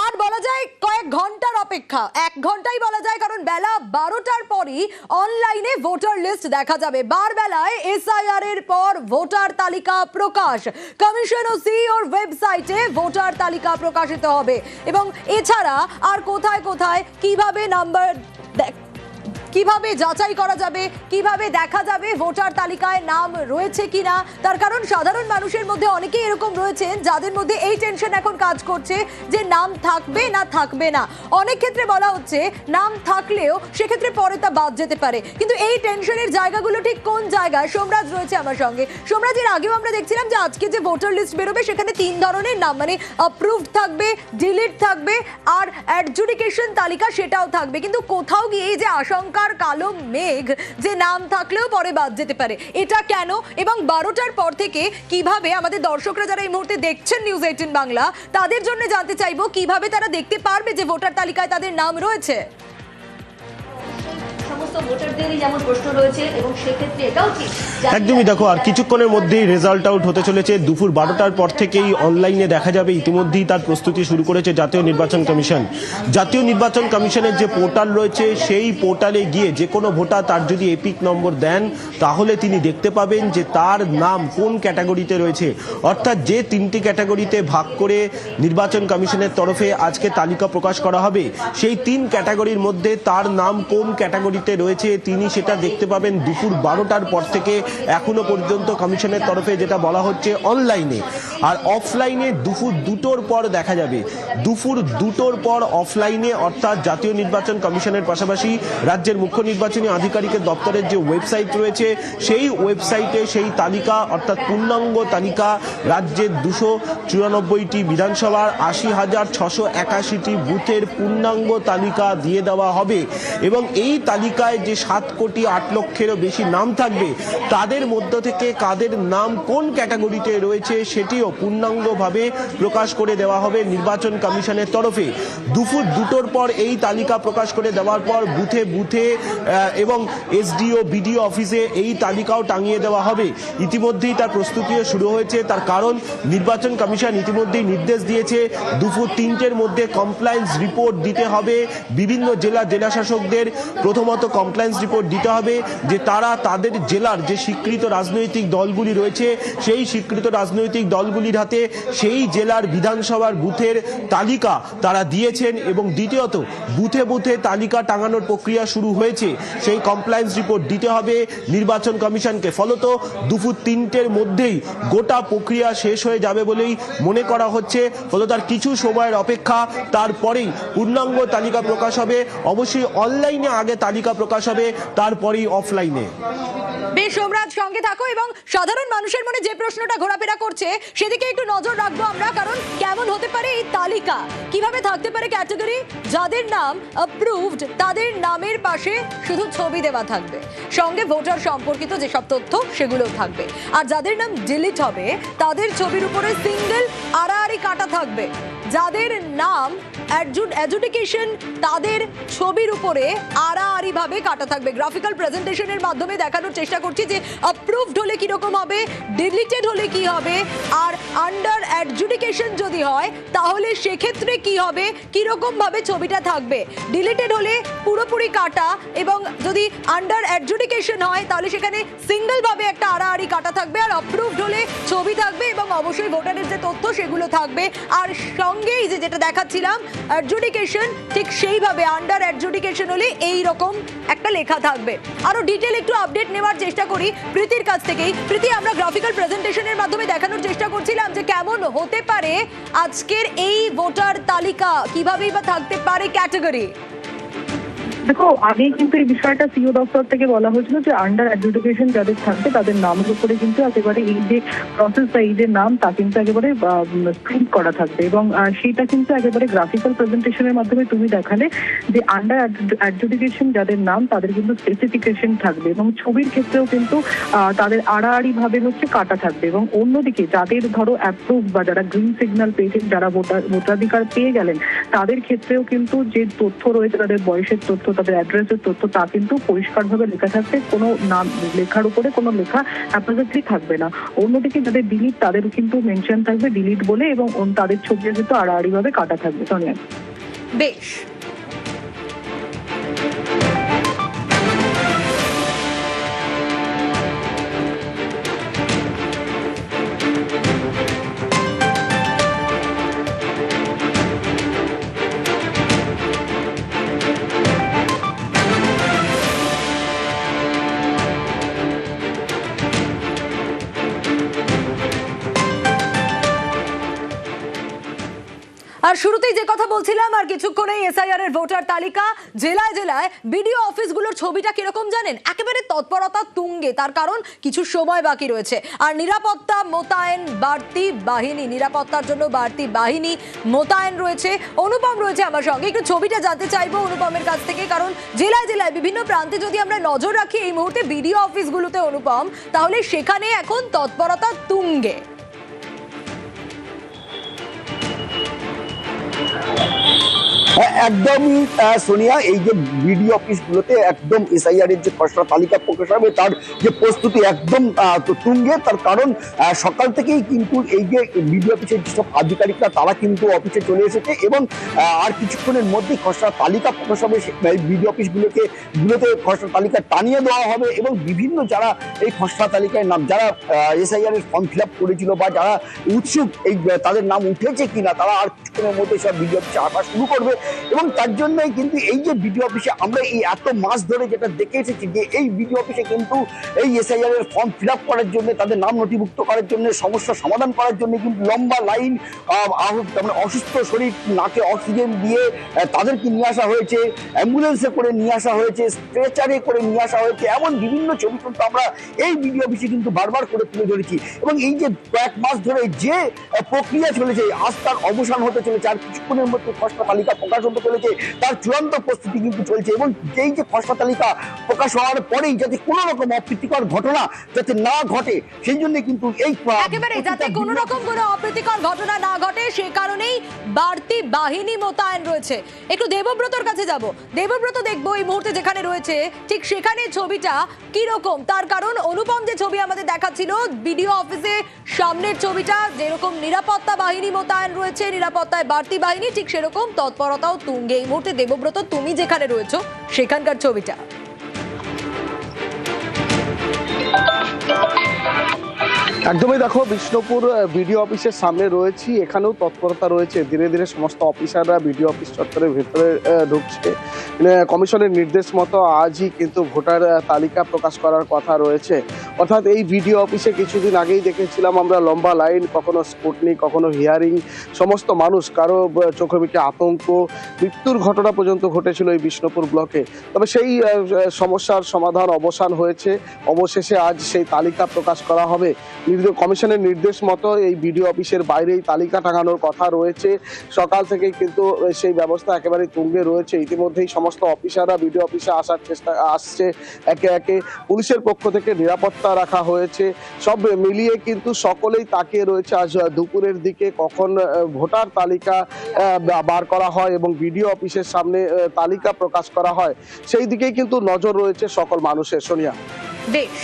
আর বলা যায় কয়েক ঘন্টার অপেক্ষা, 1 ঘন্টাই বলা যায়, কারণ বেলা 12টার পরই অনলাইনে ভোটার লিস্ট দেখা যাবে। বারবেলায় এসআইআর এর পর ভোটার তালিকা প্রকাশ, কমিশন ও সিইওর ওয়েবসাইটে ভোটার তালিকা প্রকাশিত হবে। এবং এছাড়া আর কোথায় কোথায় কিভাবে নাম্বার কিভাবে যাচাই করা যাবে, কিভাবে দেখা যাবে ভোটার তালিকায় নাম রয়েছে কিনা, তার কারণ সাধারণ মানুষের মধ্যে অনেকেই এরকম রয়েছেন যাদের মধ্যে এই টেনশন এখন কাজ করছে যে নাম থাকবে না থাকবে না। অনেক ক্ষেত্রে বলা হচ্ছে নাম থাকলেও সেক্ষেত্রে পরে তা বাদ যেতে পারে, কিন্তু এই টেনশনের জায়গাগুলো ঠিক কোন জায়গায়? সোমরাজ রয়েছে আমার সঙ্গে। সোমরাজ, এর আগেও আমরা দেখছিলাম যে আজকে যে ভোটার লিস্ট বেরোবে সেখানে 3 ধরনের নাম, মানে অ্যাপ্রুভড থাকবে, ডিলিট থাকবে আর অ্যাডজুডিকেশন তালিকা সেটাও থাকবে, কিন্তু কোথাও গিয়ে এই যে আশঙ্কা কালো মেঘ যে নাম থাকলেও পরে বাদ যেতে পারে, এটা কেন? এবং 12টার পর থেকে কিভাবে আমাদের দর্শকরা যারা এই মুহূর্তে দেখছেন নিউজ 18 বাংলা, তাদের জন্য জানতে চাইবো কিভাবে তারা দেখতে পারবে যে ভোটার তালিকায় তাদের নাম রয়েছে। একদমই, দেখো আর কিছুক্ষণের মধ্যেই রেজাল্ট আউট হতে চলেছে। দুপুর 12টার পর থেকেই অনলাইনে দেখা যাবে। ইতিমধ্যেই তার প্রস্তুতি শুরু করেছে জাতীয় নির্বাচন কমিশন। জাতীয় নির্বাচন কমিশনের যে পোর্টাল রয়েছে সেই পোর্টালে গিয়ে যে কোনো ভোটার তার যদি এপিক নম্বর দেন তাহলে তিনি দেখতে পাবেন যে তার নাম কোন ক্যাটাগরিতে রয়েছে। অর্থাৎ যে 3টি ক্যাটাগরিতে ভাগ করে নির্বাচন কমিশনের তরফে আজকে তালিকা প্রকাশ করা হবে, সেই 3 ক্যাটাগরির মধ্যে তার নাম কোন ক্যাটাগরিতে রয়েছে তিনি সেটা দেখতে পাবেন দুপুর 12টার পর থেকে। এখনো পর্যন্ত কমিশনের তরফে যেটা বলা হচ্ছে অনলাইনে, আর অফলাইনে দুপুর 2টোর পর দেখা যাবে। দুপুর 2টোর পর অফলাইনে, অর্থাৎ জাতীয় নির্বাচন কমিশনের পাশাপাশি রাজ্যের মুখ্য নির্বাচনী আধিকারিকের দপ্তরের যে ওয়েবসাইট রয়েছে সেই ওয়েবসাইটে সেই তালিকা, অর্থাৎ পূর্ণাঙ্গ তালিকা, রাজ্যের 294টি বিধানসভার 80,681টি বুথের পূর্ণাঙ্গ তালিকা দিয়ে দেওয়া হবে। এবং এই তালিকায় যে 7 কোটি 8 লক্ষেরও বেশি নাম থাকবে তাদের মধ্য থেকে কাদের নাম কোন ক্যাটাগরিতে রয়েছে সেটিও পূর্ণাঙ্গভাবে প্রকাশ করে দেওয়া হবে নির্বাচন কমিশনের তরফে। দুপুর 2টোর পর এই তালিকা প্রকাশ করে দেওয়ার পর বুথে বুথে এবং এসডিও বিডিও অফিসে এই তালিকাও টাঙিয়ে দেওয়া হবে। ইতিমধ্যেই তার প্রস্তুতিও শুরু হয়েছে, তার কারণ নির্বাচন কমিশন ইতিমধ্যেই নির্দেশ দিয়েছে দুপুর 3টের মধ্যে কমপ্লায়েন্স রিপোর্ট দিতে হবে বিভিন্ন জেলা শাসকদের। প্রথমত কমপ্লায়েন্স রিপোর্ট দিতে হবে যে তারা তাদের জেলার যে স্বীকৃত রাজনৈতিক দলগুলি রয়েছে সেই স্বীকৃত রাজনৈতিক দলগুলির হাতে সেই জেলার বিধানসভার বুথের তালিকা তারা দিয়েছেন। এবং দ্বিতীয়ত বুথে বুথে তালিকা টাঙানোর প্রক্রিয়া শুরু হয়েছে, সেই কমপ্লায়েন্স রিপোর্ট দিতে হবে নির্বাচন কমিশনকে। ফলত দুপুর 3টের মধ্যেই গোটা প্রক্রিয়া শেষ হয়ে যাবে বলেই মনে করা হচ্ছে। ফলত তার কিছু সময়ের অপেক্ষা, তারপরেই পূর্ণাঙ্গ তালিকা প্রকাশ হবে। অবশ্যই অনলাইনে আগে তালিকা প্রকাশ হবে, তারপরেই অফলাইনে। বেশ সোমরাজ, সঙ্গে থাকো। এবং সাধারণ মানুষের মনে যে প্রশ্নটা ঘোরাফেরা করছে সেদিকে একটু নজর রাখবো আমরা, কারণ কেমন হতে পারে এই তালিকা, কিভাবে থাকতে পারে ক্যাটাগরি। যাদের নাম অ্যাপ্রুভড তাদের নামের পাশে শুধু ছবি দেওয়া থাকবে, সঙ্গে ভোটার সম্পর্কিত যেসব তথ্য সেগুলোও থাকবে। আর যাদের নাম ডিলিট হবে তাদের ছবির উপরে সিঙ্গেল আড়াআড়ি কাটা থাকবে। যাদের নাম অ্যাডজুডিকেশন তাদের ছবির উপরে আড়াআড়ি ভাবে কাটা থাকবে। গ্রাফিক্যাল প্রেজেন্টেশনের মাধ্যমে দেখানোর চেষ্টা করছি যে অ্যাপ্রুভড হলে কিরকম হবে, ডিলিটেড হলে কি হবে, আর আন্ডার অ্যাডজুডিকেশন যদি হয় তাহলে সেক্ষেত্রে কি হবে, কিরকম ভাবে ছবিটা থাকবে। ডিলিটেড হলে পুরোপুরি কাটা, এবং যদি আন্ডার অ্যাডজুডিকেশন হয় তাহলে সেখানে সিঙ্গেল ভাবে একটা আড়াআড়ি কাটা থাকবে। আর অ্যাপ্রুভড হলে ছবি থাকবে এবং অবশ্যই ভোটারের যে তথ্য সেগুলো থাকবে। আর সঙ্গেই যেটা দেখাচ্ছিলাম অ্যাডজুডিকেশন, ঠিক সেইভাবে আন্ডার অ্যাডজুডিকেশন হলে এই রকম একটা লেখা থাকবে। আরো ডিটেল একটু আপডেট নেওয়ার চেষ্টা করি প্রীতির কাছ থেকেই। প্রীতি, আমরা গ্রাফিক্যাল প্রেজেন্টেশনের মাধ্যমে দেখানোর চেষ্টা করছিলাম যে কেমন হতে পারে আজকের এই ভোটার তালিকা, কিভাবেই বা থাকতে পারে ক্যাটাগরি। দেখো, আগে কিন্তু এই বিষয়টা সিও দপ্তর থেকে বলা হয়েছিল যে আন্ডার অ্যাডজুডিকেশন যাদের থাকবে তাদের নামের উপরে কিন্তু একেবারে এই যে প্রসেস বা এই যে নাম তা কিন্তু একেবারে প্রিন্ট করা থাকবে। এবং সেটা কিন্তু একেবারে গ্রাফিক্যাল প্রেজেন্টেশনের মাধ্যমে তুমি দেখালে যে আন্ডার অ্যাডজুডিকেশন যাদের নাম তাদের কিন্তু স্পেসিফিকেশন থাকবে, এবং ছবির ক্ষেত্রেও কিন্তু তাদের আড়াআড়ি ভাবে হচ্ছে কাটা থাকবে। এবং অন্যদিকে যাদের ধরো অ্যাপ্রুভ বা যারা গ্রিন সিগন্যাল পেয়েছেন, যারা ভোটাধিকার পেয়ে গেলেন, তাদের ক্ষেত্রেও কিন্তু যে তথ্য রয়েছে, তাদের বয়সের তথ্য তাদের অ্যাড্রেসের তথ্য তা কিন্তু পরিষ্কারভাবে লেখা থাকবে, কোনো নাম লেখার উপরে কোনো লেখা অ্যাপ্লিকেটলি থাকবে না। অন্যদিকে যাদের ডিলিট তাদের কিন্তু মেনশন থাকবে ডিলিট বলে, এবং তাদের ছবি কিন্তু আড়াআড়ি ভাবে কাটা থাকবে। সোনিয়া, বেশ। আর শুরুতেই যে কথা বলছিলাম, আর কিছুক্ষণেই এসআইআর এর ভোটার তালিকা জেলায় জেলায় বিডিও অফিসগুলোর ছবিটা কিরকম জানেন, একেবারে তৎপরতা তুঙ্গে, তার কারণ কিছু সময় বাকি রয়েছে। আর নিরাপত্তা মোতায়েন বাড়তি বাহিনী, নিরাপত্তার জন্য বাড়তি বাহিনী মোতায়েন রয়েছে। অনুপম রয়েছে আমার সঙ্গে, একটু ছবিটা জানতে চাইবো অনুপমের কাছ থেকে, কারণ জেলায় জেলায় বিভিন্ন প্রান্তে যদি আমরা নজর রাখি এই মুহূর্তে বিডিও অফিসগুলোতে অনুপম, তাহলে সেখানে এখন তৎপরতা তুঙ্গে। একদমই সোনিয়া, এই যে বিডিও অফিসগুলোতে একদম এসআইআর এর যে খসড়া তালিকা প্রকাশ হবে তার যে প্রস্তুতি একদম তুঙ্গে। তার কারণ সকাল থেকেই কিন্তু এই যে বিডিও অফিসের যেসব আধিকারিকরা তারা কিন্তু অফিসে চলে এসেছে, এবং আর কিছুক্ষণের মধ্যেই খসড়া তালিকা প্রকাশ হবে। বিডিও অফিসগুলোতে খসড়া তালিকা টানিয়ে দেওয়া হবে, এবং বিভিন্ন যারা এই খসড়া তালিকায় নাম, যারা এসআইআর এর ফর্ম ফিল আপ করেছিল বা যারা উৎসুক এই তাদের নাম উঠেছে কিনা, তারা আর কিছুক্ষণের মধ্যে সব বিডিও অফিসে আসা শুরু করবে। এবং তার জন্যই কিন্তু এই যে বিডিও অফিসে আমরা এই এত মাস ধরে যেটা দেখে এসেছি, যে এই বিডিও অফিসে কিন্তু এই এসআইআর এর ফর্ম ফিল আপ করার জন্য, তাদের নাম নথিভুক্ত করার জন্য, সমস্যা সমাধান করার জন্য কিন্তু লম্বা লাইন, অসুস্থ শরীর নাকে অক্সিজেন দিয়ে তাদেরকে নিয়ে আসা হয়েছে, অ্যাম্বুলেন্সে করে নিয়ে আসা হয়েছে, স্ট্রেচারে করে নিয়ে আসা হয়েছে, এমন বিভিন্ন ছবি কিন্তু আমরা এই বিডিও অফিসে কিন্তু বারবার করে তুলে ধরেছি। এবং এই যে কয়েক মাস ধরে যে প্রক্রিয়া চলেছে, আজ তার অবসান হতে চলেছে, আর কিছুক্ষণের মধ্যে খসড়া তালিকা প্রকাশ হতে চলেছে, তার চূড়ান্ত প্রস্তুতি কিন্তু চলছে। এবং এই যে খসড়া তালিকা প্রকাশ হওয়ার পরেই যাতে কোনো রকম অপ্রীতিকর ঘটনা যাতে না ঘটে, সেই জন্য কিন্তু এই একেবারে যাতে কোনো রকম কোনো অপ্রীতিকর ঘটনা না ঘটে, সে কারণেই বাড়তি বাহিনী মোতায়েন রয়েছে। একটু দেবব্রতর কাছে যাব। দেবব্রত, দেখবো এই মুহূর্তে যেখানে রয়েছে ঠিক সেখানে ছবিটা কি রকম, তার কারণ অনুপম যে ছবি আমাদের দেখাচ্ছিল বিডিও অফিসে সামনের ছবিটা, যেরকম নিরাপত্তা বাহিনী মোতায়েন রয়েছে, নিরাপত্তায় বাড়তি বাহিনী, ঠিক সেরকম তৎপরতাও তুঙ্গে এই মুহূর্তে। দেবব্রত, তুমি যেখানে রয়েছো সেখানকার ছবিটা। একদমই, দেখো বিষ্ণুপুর বিডিও অফিসের সামনে রয়েছি, এখানেও তৎপরতা রয়েছে। ধীরে ধীরে সমস্ত অফিসাররা বিডিও অফিস চত্বরের ভেতরে ঢুকছে। কমিশনের নির্দেশ মতো আজই কিন্তু ভোটার তালিকা প্রকাশ করার কথা রয়েছে। অর্থাৎ এই বিডিও অফিসে কিছুদিন আগেই দেখেছিলাম আমরা লম্বা লাইন, কখনো স্কুটনি, কখনো হিয়ারিং, সমস্ত মানুষ, কারো চোখে মুখে আতঙ্ক, মৃত্যুর ঘটনা পর্যন্ত ঘটেছিল এই বিষ্ণুপুর ব্লকে। তবে সেই সমস্যার সমাধান অবসান হয়েছে, অবশেষে আজ সেই তালিকা প্রকাশ করা হবে। কমিশনের নির্দেশ মতো এই বিডিও অফিসের বাইরেই তালিকা টাঙানোর কথা রয়েছে। সকাল থেকেই কিন্তু সেই ব্যবস্থা একেবারে তুঙ্গে রয়েছে। ইতিমধ্যেই সমস্ত অফিসাররা বিডিও অফিসে আসছে একে একে। পুলিশের পক্ষ থেকে নিরাপত্তা রাখা হয়েছে। সব মিলিয়ে কিন্তু সকলেই তাকিয়ে রয়েছে আজ দুপুরের দিকে কখন ভোটার তালিকা বার করা হয় এবং বিডিও অফিসের সামনে তালিকা প্রকাশ করা হয়, সেই দিকেই কিন্তু নজর রয়েছে সকল মানুষের। সোনিয়া, বেশ।